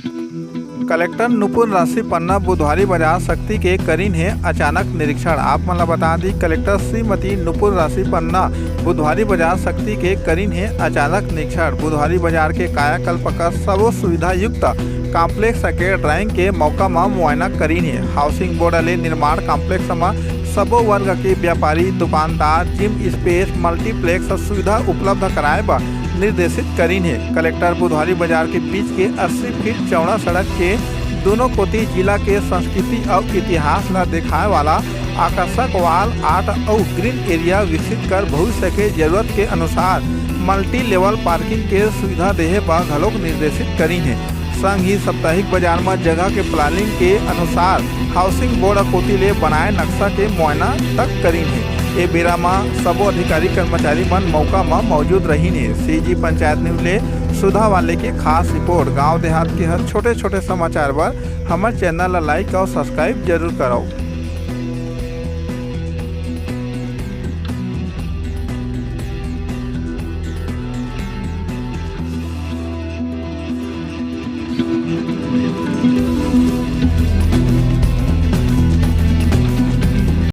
Collector Nupur राशि पन्ना बुधवारी बाजार शक्ति के करीन है अचानक निरीक्षण। आप मतलब बता दी कलेक्टर श्रीमती नुपुर राशि पन्ना बुधवारी बाजार शक्ति के करीन है अचानक निरीक्षण। बुधवारी बाजार के कायाकल्प का सर्व सुविधा युक्त कॉम्प्लेक्स के ड्राइंग के मौका में मुआयना करीन है। हाउसिंग बोर्ड ले निर्माण कॉम्प्लेक्स में सबो वर्ग के व्यापारी दुकानदार जिम स्पेस मल्टीप्लेक्स सुविधा उपलब्ध कराए बा निर्देशित करीन है। कलेक्टर बुधवारी बाजार के बीच के 80 फीट चौड़ा सड़क के दोनों कोती जिला के संस्कृति और इतिहास ला दिखाए वाला आकर्षक वॉल आर्ट और ग्रीन एरिया विकसित कर भविष्य के जरूरत के अनुसार मल्टी लेवल पार्किंग के सुविधा देहे पर घलोक निर्देशित करीन है। संग ही साप्ताहिक बाजार में जगह के प्लानिंग के अनुसार हाउसिंग बोर्ड कोती ले बनाए नक्शा के मुआयना तक करीन है। ए बेरा में सबो अधिकारी कर्मचारी मन मौका में मौजूद रही ने। सीजी पंचायत न्यूज ले सुधा वाले के खास रिपोर्ट। गांव देहात के हर छोटे छोटे समाचार पर हमारे चैनल ला लाइक और सब्सक्राइब जरूर करो।